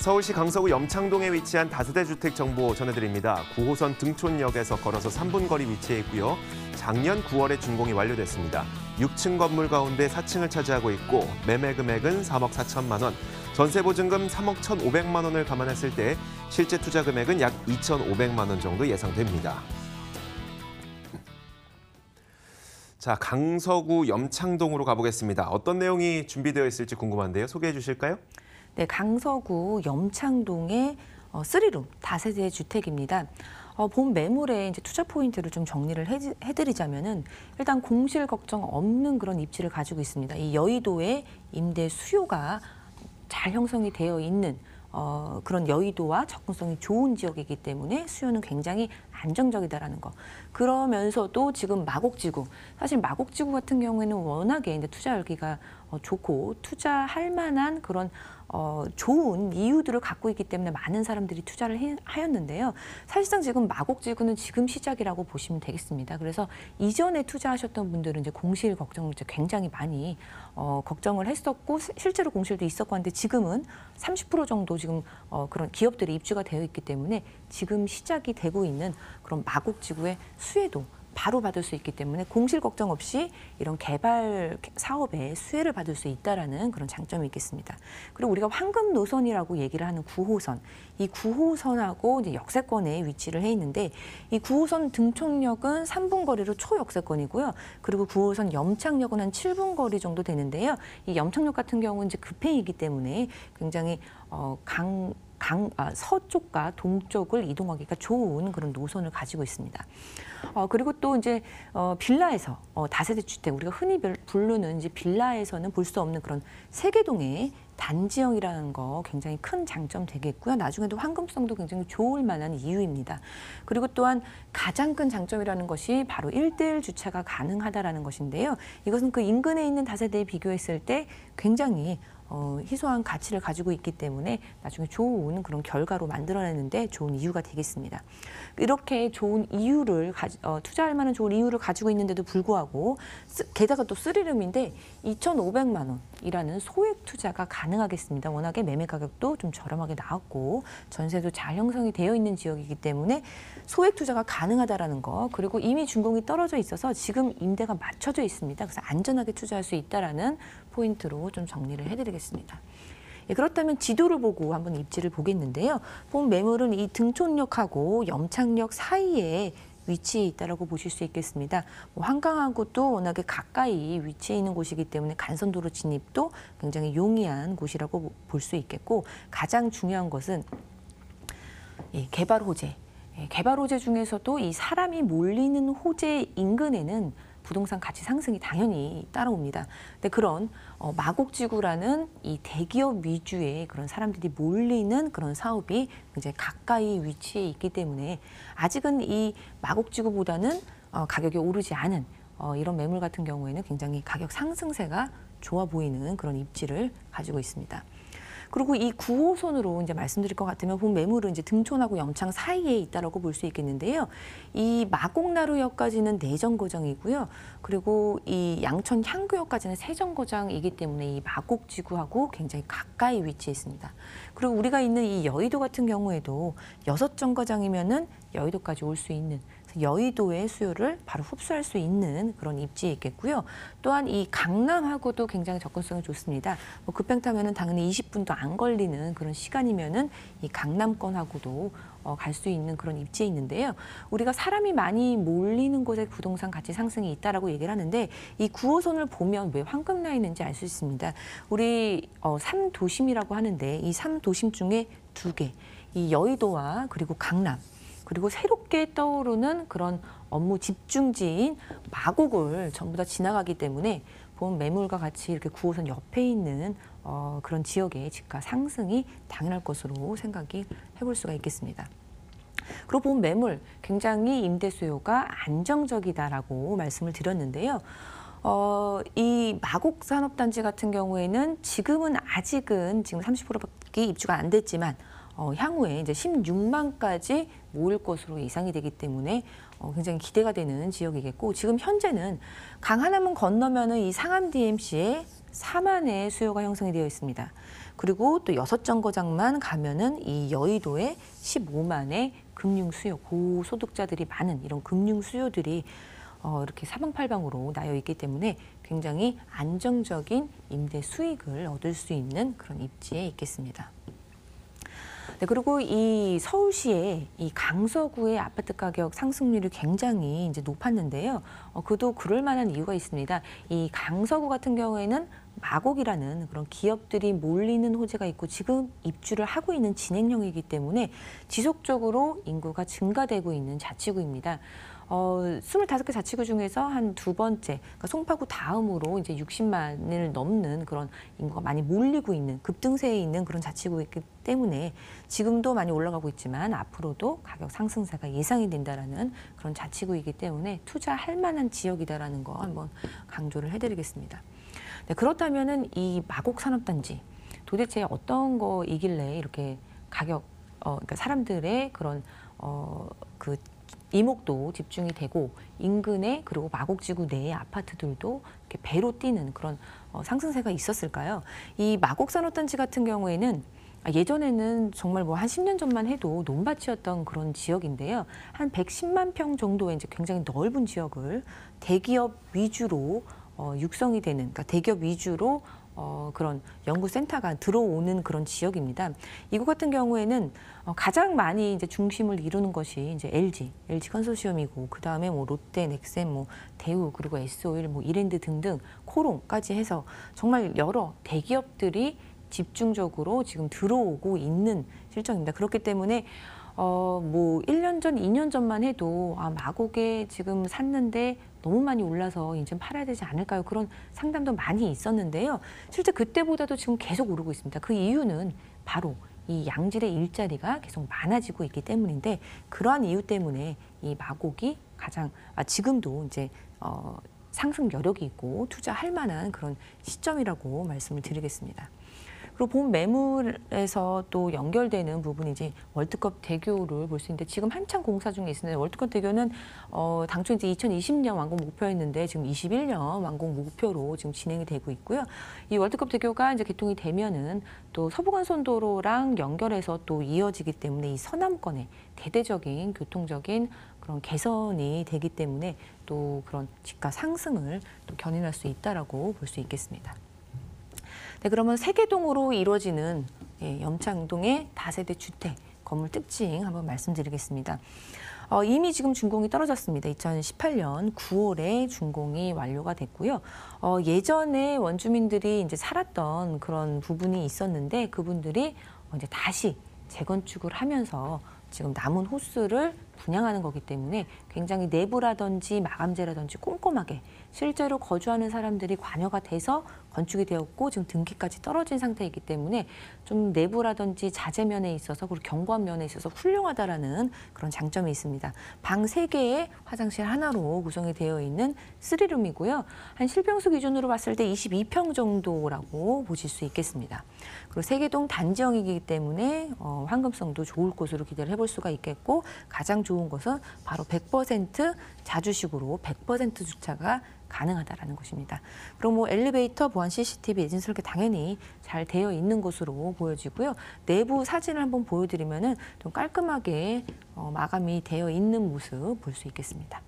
서울시 강서구 염창동에 위치한 다세대 주택 정보 전해드립니다. 9호선 등촌역에서 걸어서 3분 거리 위치해 있고요. 작년 9월에 준공이 완료됐습니다. 6층 건물 가운데 4층을 차지하고 있고 매매 금액은 3억 4천만 원, 전세 보증금 3억 1,500만 원을 감안했을 때 실제 투자 금액은 약 2,500만 원 정도 예상됩니다. 자, 강서구 염창동으로 가보겠습니다. 어떤 내용이 준비되어 있을지 궁금한데요. 소개해 주실까요? 네, 강서구 염창동의 3룸 다세대 주택입니다. 본 매물의 이제 투자 포인트를 좀 정리를 해드리자면은 일단 공실 걱정 없는 그런 입지를 가지고 있습니다. 이 여의도의 임대 수요가 잘 형성이 되어 있는 그런 여의도와 접근성이 좋은 지역이기 때문에 수요는 굉장히 안정적이다라는 거. 그러면서도 지금 마곡지구, 사실 마곡지구 같은 경우에는 워낙에 이제 투자 열기가 좋고 투자할 만한 그런 좋은 이유들을 갖고 있기 때문에 많은 사람들이 투자를 하였는데요. 사실상 지금 마곡지구는 지금 시작이라고 보시면 되겠습니다. 그래서 이전에 투자하셨던 분들은 이제 공실 걱정을 이제 굉장히 많이 걱정을 했었고 실제로 공실도 있었고 한데 지금은 30% 정도 지금 그런 기업들이 입주가 되어 있기 때문에 지금 시작이 되고 있는 그런 마곡지구의 수혜도 바로 받을 수 있기 때문에 공실 걱정 없이 이런 개발 사업에 수혜를 받을 수 있다라는 그런 장점이 있겠습니다. 그리고 우리가 황금 노선이라고 얘기를 하는 9호선, 이 9호선하고 이제 역세권에 위치를 해 있는데 이 9호선 등촌역은 3분 거리로 초역세권이고요. 그리고 9호선 염창역은 한 7분 거리 정도 되는데요. 이 염창역 같은 경우는 이제 급행이기 때문에 굉장히 서쪽과 동쪽을 이동하기가 좋은 그런 노선을 가지고 있습니다. 그리고 또 이제 빌라에서 다세대 주택 우리가 흔히 부르는 이제 빌라에서는 볼 수 없는 그런 세계동의 단지형이라는 거 굉장히 큰 장점 되겠고요. 나중에도 환금성도 굉장히 좋을 만한 이유입니다. 그리고 또한 가장 큰 장점이라는 것이 바로 1대1 주차가 가능하다라는 것인데요. 이것은 그 인근에 있는 다세대에 비교했을 때 굉장히 희소한 가치를 가지고 있기 때문에 나중에 좋은 그런 결과로 만들어내는데 좋은 이유가 되겠습니다. 이렇게 좋은 이유를 투자할 만한 좋은 이유를 가지고 있는데도 불구하고 게다가 또 3룸인데 2,500만 원이라는 소액 투자가 가능하겠습니다. 워낙에 매매 가격도 좀 저렴하게 나왔고 전세도 잘 형성이 되어 있는 지역이기 때문에 소액 투자가 가능하다라는 거, 그리고 이미 준공이 떨어져 있어서 지금 임대가 맞춰져 있습니다. 그래서 안전하게 투자할 수 있다라는 포인트로 좀 정리를 해드리겠습니다. 예, 그렇다면 지도를 보고 한번 입지를 보겠는데요. 본 매물은 이 등촌역하고 염창역 사이에 위치해 있다라고 보실 수 있겠습니다. 한강하고 또 워낙에 가까이 위치해 있는 곳이기 때문에 간선도로 진입도 굉장히 용이한 곳이라고 볼 수 있겠고, 가장 중요한 것은 개발 호재. 개발 호재 중에서도 이 사람이 몰리는 호재 인근에는 부동산 가치 상승이 당연히 따라옵니다. 근데 그런 마곡지구라는 이 대기업 위주의 그런 사람들이 몰리는 그런 사업이 굉장히 가까이 위치해 있기 때문에 아직은 이 마곡지구보다는 가격이 오르지 않은 이런 매물 같은 경우에는 굉장히 가격 상승세가 좋아 보이는 그런 입지를 가지고 있습니다. 그리고 이 9호선으로 이제 말씀드릴 것 같으면 본 매물은 이제 등촌하고 염창 사이에 있다라고 볼 수 있겠는데요. 이 마곡나루역까지는 내정거장이고요. 그리고 이 양천 향교역까지는 세정거장이기 때문에 이 마곡지구하고 굉장히 가까이 위치해 있습니다. 그리고 우리가 있는 이 여의도 같은 경우에도 6정거장이면은 여의도까지 올 수 있는, 여의도의 수요를 바로 흡수할 수 있는 그런 입지에 있겠고요. 또한 이 강남하고도 굉장히 접근성이 좋습니다. 급행 타면은 당연히 20분도 안 걸리는 그런 시간이면은 이 강남권하고도 갈 수 있는 그런 입지에 있는데요. 우리가 사람이 많이 몰리는 곳에 부동산 가치 상승이 있다라고 얘기를 하는데 이 9호선을 보면 왜 황금 라인인지 알 수 있습니다. 우리 3도심이라고 하는데 이 3도심 중에 2개, 이 여의도와 그리고 강남, 그리고 새롭게 떠오르는 그런 업무 집중지인 마곡을 전부 다 지나가기 때문에 본 매물과 같이 이렇게 9호선 옆에 있는 그런 지역의 집가 상승이 당연할 것으로 생각이 해볼 수가 있겠습니다. 그리고 본 매물 굉장히 임대 수요가 안정적이다라고 말씀을 드렸는데요. 이 마곡 산업단지 같은 경우에는 지금은 아직은 지금 30%밖에 입주가 안 됐지만 향후에 이제 16만까지 모일 것으로 예상이 되기 때문에 굉장히 기대가 되는 지역이겠고, 지금 현재는 강 하나만 건너면은 이 상암 DMC의 4만의 수요가 형성이 되어 있습니다. 그리고 또 6정거장만 가면은 이 여의도에 15만의 금융 수요, 고소득자들이 많은 이런 금융 수요들이 이렇게 사방팔방으로 나여 있기 때문에 굉장히 안정적인 임대 수익을 얻을 수 있는 그런 입지에 있겠습니다. 네, 그리고 이 서울시의 이 강서구의 아파트 가격 상승률이 굉장히 이제 높았는데요. 그도 그럴 만한 이유가 있습니다. 이 강서구 같은 경우에는 마곡이라는 그런 기업들이 몰리는 호재가 있고 지금 입주를 하고 있는 진행형이기 때문에 지속적으로 인구가 증가되고 있는 자치구입니다. 25개 자치구 중에서 한 두 번째, 그러니까 송파구 다음으로 이제 60만을 넘는 그런 인구가 많이 몰리고 있는 급등세에 있는 그런 자치구이기 때문에 지금도 많이 올라가고 있지만 앞으로도 가격 상승세가 예상이 된다라는 그런 자치구이기 때문에 투자할 만한 지역이다라는 거 한번 강조를 해드리겠습니다. 네, 그렇다면은 이 마곡 산업단지 도대체 어떤 거이길래 이렇게 가격, 그러니까 사람들의 그런 그 이목도 집중이 되고 인근에 그리고 마곡지구 내의 아파트들도 이렇게 배로 뛰는 그런 상승세가 있었을까요? 이 마곡 산업단지 같은 경우에는 예전에는 정말 뭐 한 10년 전만 해도 논밭이었던 그런 지역인데요. 한 110만 평 정도의 이제 굉장히 넓은 지역을 대기업 위주로 육성이 되는, 그러니까 대기업 위주로 그런 연구센터가 들어오는 그런 지역입니다. 이곳 같은 경우에는 가장 많이 이제 중심을 이루는 것이 이제 LG 컨소시엄이고 그 다음에 뭐 롯데, 넥센, 뭐 대우 그리고 S-오일, 뭐 이랜드 등등 코롱까지 해서 정말 여러 대기업들이 집중적으로 지금 들어오고 있는 실정입니다. 그렇기 때문에 뭐 1년 전, 2년 전만 해도 마곡에 지금 샀는데 너무 많이 올라서 이제 팔아야 되지 않을까요? 그런 상담도 많이 있었는데요. 실제 그때보다도 지금 계속 오르고 있습니다. 그 이유는 바로 이 양질의 일자리가 계속 많아지고 있기 때문인데 그러한 이유 때문에 이 마곡이 가장 지금도 이제 상승 여력이 있고 투자할 만한 그런 시점이라고 말씀을 드리겠습니다. 그리고 본 매물에서 또 연결되는 부분이 이제 월드컵 대교를 볼 수 있는데 지금 한창 공사 중에 있습니다. 월드컵 대교는 당초 이제 2020년 완공 목표였는데 지금 21년 완공 목표로 지금 진행이 되고 있고요. 이 월드컵 대교가 이제 개통이 되면은 또 서부간선도로랑 연결해서 또 이어지기 때문에 이 서남권의 대대적인 교통적인 그런 개선이 되기 때문에 또 그런 집가 상승을 또 견인할 수 있다라고 볼 수 있겠습니다. 네, 그러면 세계동으로 이루어지는 염창동의 다세대 주택 건물 특징 한번 말씀드리겠습니다. 이미 지금 준공이 떨어졌습니다. 2018년 9월에 준공이 완료가 됐고요. 예전에 원주민들이 이제 살았던 그런 부분이 있었는데 그분들이 이제 다시 재건축을 하면서 지금 남은 호수를 분양하는 거기 때문에 굉장히 내부라든지 마감재라든지 꼼꼼하게 실제로 거주하는 사람들이 관여가 돼서 건축이 되었고 지금 등기까지 떨어진 상태이기 때문에 좀 내부라든지 자재면에 있어서 그리고 경관 면에 있어서 훌륭하다라는 그런 장점이 있습니다. 방 3개에 화장실 하나로 구성이 되어 있는 3룸이고요. 한 실평수 기준으로 봤을 때 22평 정도라고 보실 수 있겠습니다. 그리고 세계동 단지형이기 때문에 황금성도 좋을 곳으로 기대를 해볼 수가 있겠고 가장 좋은 것은 바로 100% 자주식으로 100% 주차가 가능하다라는 것입니다. 그리고 뭐 엘리베이터, 보안 CCTV, 예진 설계 당연히 잘 되어 있는 것으로 보여지고요. 내부 사진을 한번 보여드리면은 좀 깔끔하게 마감이 되어 있는 모습 볼 수 있겠습니다.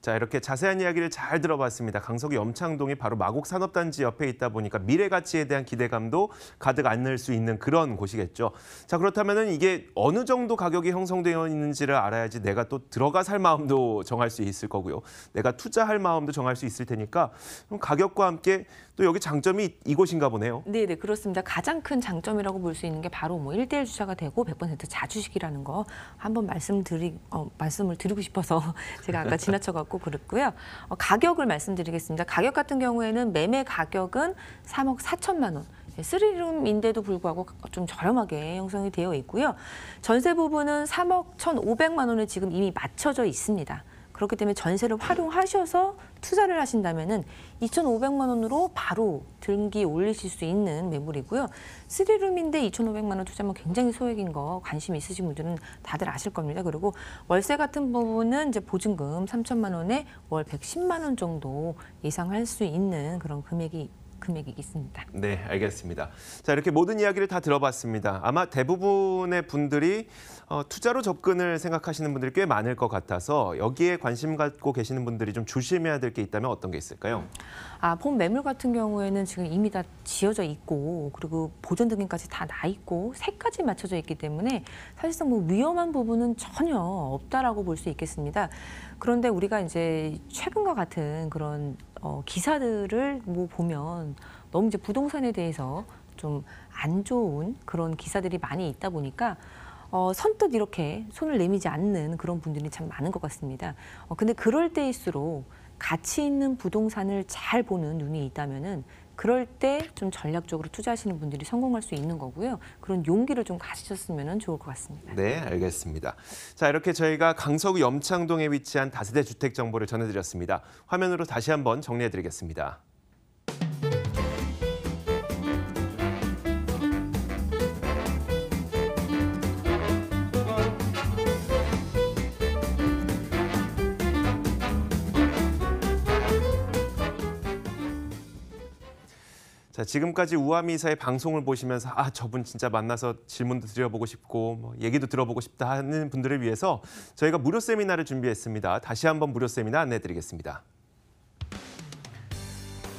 자, 이렇게 자세한 이야기를 잘 들어봤습니다. 강서구 염창동이 바로 마곡 산업단지 옆에 있다 보니까 미래 가치에 대한 기대감도 가득 안을 수 있는 그런 곳이겠죠. 자, 그렇다면은 이게 어느 정도 가격이 형성되어 있는지를 알아야지 내가 또 들어가 살 마음도 정할 수 있을 거고요. 내가 투자할 마음도 정할 수 있을 테니까 그럼 가격과 함께 또 여기 장점이 이곳인가 보네요. 네, 그렇습니다. 가장 큰 장점이라고 볼 수 있는 게 바로 뭐 1대1 주차가 되고 100% 자주식이라는 거 한번 말씀을 드리고 싶어서 제가 아까 지나쳐갖고 그랬고요. 가격을 말씀드리겠습니다. 가격 같은 경우에는 매매 가격은 3억 4천만 원. 3룸인데도 불구하고 좀 저렴하게 형성이 되어 있고요. 전세 부분은 3억 1,500만 원에 지금 이미 맞춰져 있습니다. 그렇기 때문에 전세를 활용하셔서 투자를 하신다면은 2,500만 원으로 바로 등기 올리실 수 있는 매물이고요. 3룸인데 2,500만 원 투자하면 굉장히 소액인 거 관심 있으신 분들은 다들 아실 겁니다. 그리고 월세 같은 부분은 이제 보증금 3천만 원에 월 110만 원 정도 예상할 수 있는 그런 금액이 있습니다. 네, 알겠습니다. 자, 이렇게 모든 이야기를 다 들어봤습니다. 아마 대부분의 분들이 투자로 접근을 생각하시는 분들이 꽤 많을 것 같아서 여기에 관심 갖고 계시는 분들이 좀 조심해야 될 게 있다면 어떤 게 있을까요? 본 매물 같은 경우에는 지금 이미 다 지어져 있고 그리고 보존 등기까지 다 나 있고 색까지 맞춰져 있기 때문에 사실상 뭐 위험한 부분은 전혀 없다라고 볼 수 있겠습니다. 그런데 우리가 이제 최근과 같은 그런 기사들을 뭐 보면 너무 이제 부동산에 대해서 좀 안 좋은 그런 기사들이 많이 있다 보니까 선뜻 이렇게 손을 내미지 않는 그런 분들이 참 많은 것 같습니다. 근데 그럴 때일수록 가치 있는 부동산을 잘 보는 눈이 있다면은 그럴 때 좀 전략적으로 투자하시는 분들이 성공할 수 있는 거고요. 그런 용기를 좀 가지셨으면 좋을 것 같습니다. 네, 알겠습니다. 자, 이렇게 저희가 강서구 염창동에 위치한 다세대 주택 정보를 전해드렸습니다. 화면으로 다시 한번 정리해드리겠습니다. 자, 지금까지 우아미 이사의 방송을 보시면서 저분 진짜 만나서 질문도 드려보고 싶고 뭐 얘기도 들어보고 싶다 하는 분들을 위해서 저희가 무료 세미나를 준비했습니다. 다시 한번 무료 세미나 안내해드리겠습니다.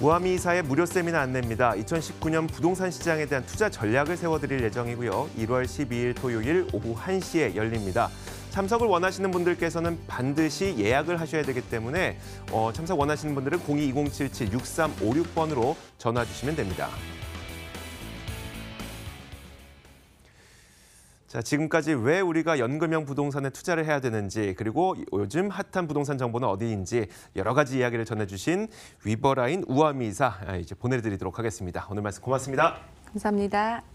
우아미 이사의 무료 세미나 안내입니다. 2019년 부동산 시장에 대한 투자 전략을 세워드릴 예정이고요. 1월 12일 토요일 오후 1시에 열립니다. 참석을 원하시는 분들께서는 반드시 예약을 하셔야 되기 때문에 참석 원하시는 분들은 02-2077-6356번으로 전화 주시면 됩니다. 자, 지금까지 왜 우리가 연금형 부동산에 투자를 해야 되는지 그리고 요즘 핫한 부동산 정보는 어디인지 여러 가지 이야기를 전해주신 위버라인 우아미 이사 이제 보내드리도록 하겠습니다. 오늘 말씀 고맙습니다. 감사합니다.